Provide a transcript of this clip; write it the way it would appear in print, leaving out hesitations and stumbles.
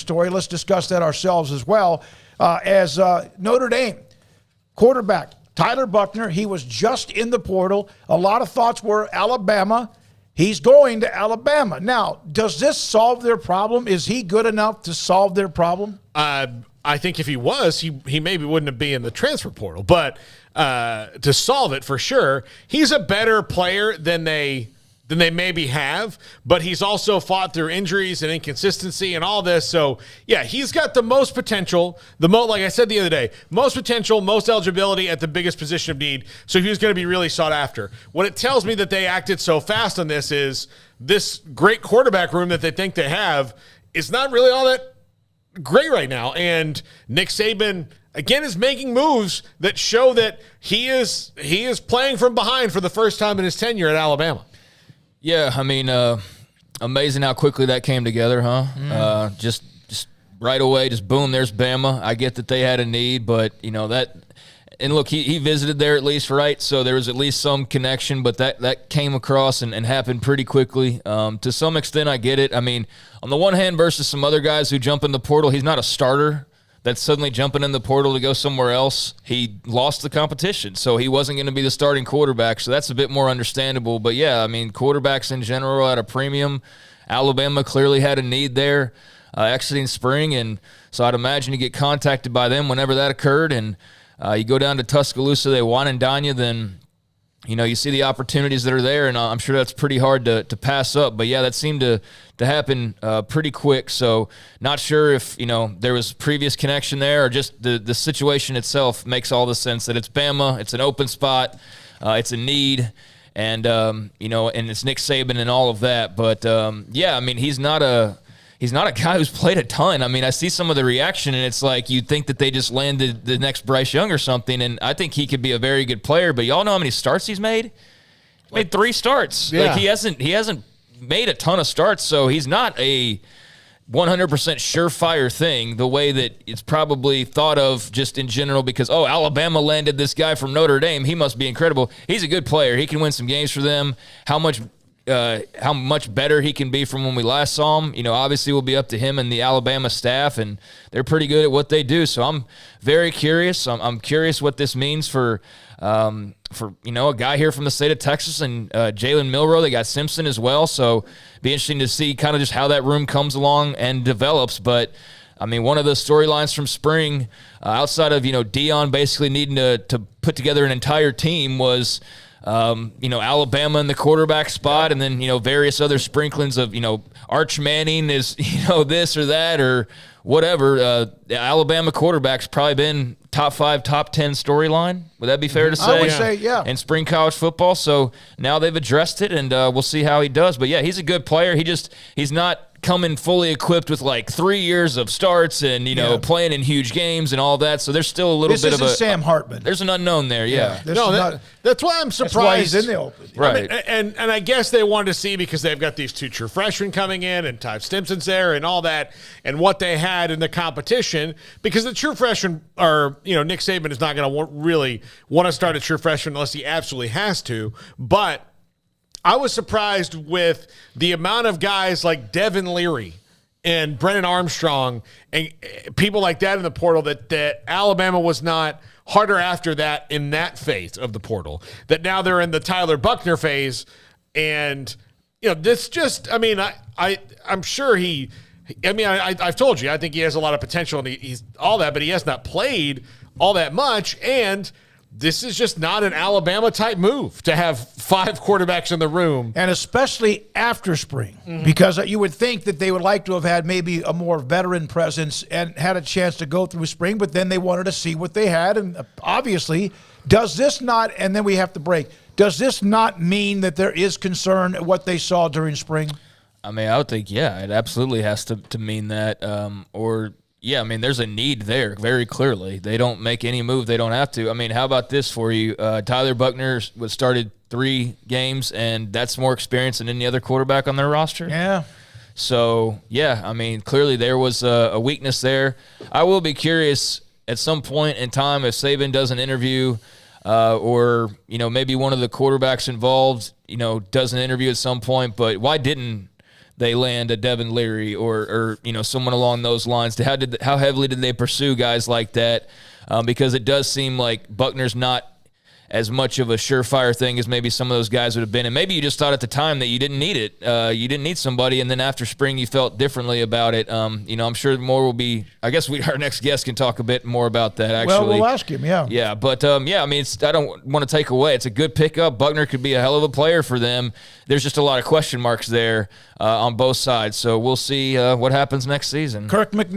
story. Let's discuss that ourselves as well. As Notre Dame quarterback Tyler Buchner, he was just in the portal. A lot of thoughts were Alabama. He's going to Alabama. Now, does this solve their problem? Is he good enough to solve their problem? I think if he was, he maybe wouldn't be in the transfer portal. But to solve it for sure, he's a better player than they maybe have, but he's also fought through injuries and inconsistency and all this. So, yeah, he's got the most potential, like I said the other day, most potential, most eligibility at the biggest position of need. So he was going to be really sought after. What it tells me that they acted so fast on this is this great quarterback room that they think they have is not really all that great right now. And Nick Saban, again, is making moves that show that he is playing from behind for the first time in his tenure at Alabama. Yeah, I mean, amazing how quickly that came together, huh? Just right away, just boom, there's Bama. I get that they had a need, but, that – and look, he visited there at least, right? So there was at least some connection, but that came across and happened pretty quickly. To some extent, I get it. I mean, on the one hand versus some other guys who jump in the portal, he's not a starter that's suddenly jumping in the portal to go somewhere else. He lost the competition, so he wasn't going to be the starting quarterback, so that's a bit more understandable. But, yeah, I mean, quarterbacks in general at a premium. Alabama clearly had a need there exiting spring, and so I'd imagine you get contacted by them whenever that occurred, and you go down to Tuscaloosa, they wine and dine you, then you see the opportunities that are there, and I'm sure that's pretty hard to pass up. But, yeah, that seemed to happen pretty quick. So not sure if, there was previous connection there or just the situation itself makes all the sense that it's Bama, it's an open spot, it's a need, and, and it's Nick Saban and all of that. But, yeah, I mean, he's not a guy who's played a ton. I mean, I see some of the reaction, and it's like you'd think that they just landed the next Bryce Young or something, and I think he could be a very good player. But y'all know how many starts he's made? Made 3 starts. Yeah. Like he hasn't made a ton of starts, so he's not a 100% surefire thing the way that it's probably thought of just in general because, Alabama landed this guy from Notre Dame. He must be incredible. He's a good player. He can win some games for them. How much better he can be from when we last saw him, obviously will be up to him and the Alabama staff, and they're pretty good at what they do. So I'm very curious. I'm curious what this means for a guy here from the state of Texas and Jalen Milroe. They got Simpson as well. So be interesting to see kind of just how that room comes along and develops. But I mean, one of the storylines from spring outside of, Dion basically needing to put together an entire team was Alabama in the quarterback spot, and then, various other sprinklings of, Arch Manning is, this or that or whatever. The Alabama quarterback's probably been top 5, top 10 storyline. Would that be fair to say? I would say, yeah. In spring college football. So now they've addressed it, and we'll see how he does. But, yeah, he's a good player. He's not coming fully equipped with like 3 years of starts and playing in huge games and all that. So there's still a little bit of a Sam Hartman. There's an unknown there. Yeah. That's why I'm surprised. That's why he's in the open. Right. I mean, and I guess they wanted to see because they've got these 2 true freshmen coming in and Ty Stimson's there and all that and what they had in the competition because the true freshmen are, Nick Saban is not going to really want to start a true freshman unless he absolutely has to. But I was surprised with the amount of guys like Devin Leary and Brennan Armstrong and people like that in the portal that Alabama was not harder after that in that phase of the portal, that now they're in the Tyler Buchner phase. And, this just, I mean, I'm sure I've told you, I think he has a lot of potential and he's all that, but he has not played all that much. And this is just not an Alabama-type move to have 5 quarterbacks in the room. And especially after spring, because you would think that they would like to have had maybe a more veteran presence and had a chance to go through spring, but then they wanted to see what they had. And obviously, does this not, and then we have to break, does this not mean that there is concern at what they saw during spring? I mean, I would think, yeah, it absolutely has to mean that. Yeah, I mean, there's a need there very clearly. They don't make any move they don't have to. I mean, how about this for you? Tyler Buchner was started 3 games, and that's more experience than any other quarterback on their roster. Yeah. So, yeah, I mean, clearly there was a weakness there. I will be curious at some point in time if Saban does an interview or, maybe one of the quarterbacks involved, does an interview at some point. But why didn't they land a Devin Leary or someone along those lines? How heavily did they pursue guys like that? Because it does seem like Buchner's not as much of a surefire thing as maybe some of those guys would have been. And maybe you just thought at the time that you didn't need it. You didn't need somebody, and then after spring you felt differently about it. I'm sure more will be – I guess our next guest can talk a bit more about that, actually. Well, we'll ask him, yeah. Yeah, but, I don't want to take away. It's a good pickup. Buchner could be a hell of a player for them. There's just a lot of question marks there on both sides. So we'll see what happens next season. Kirk McNeil.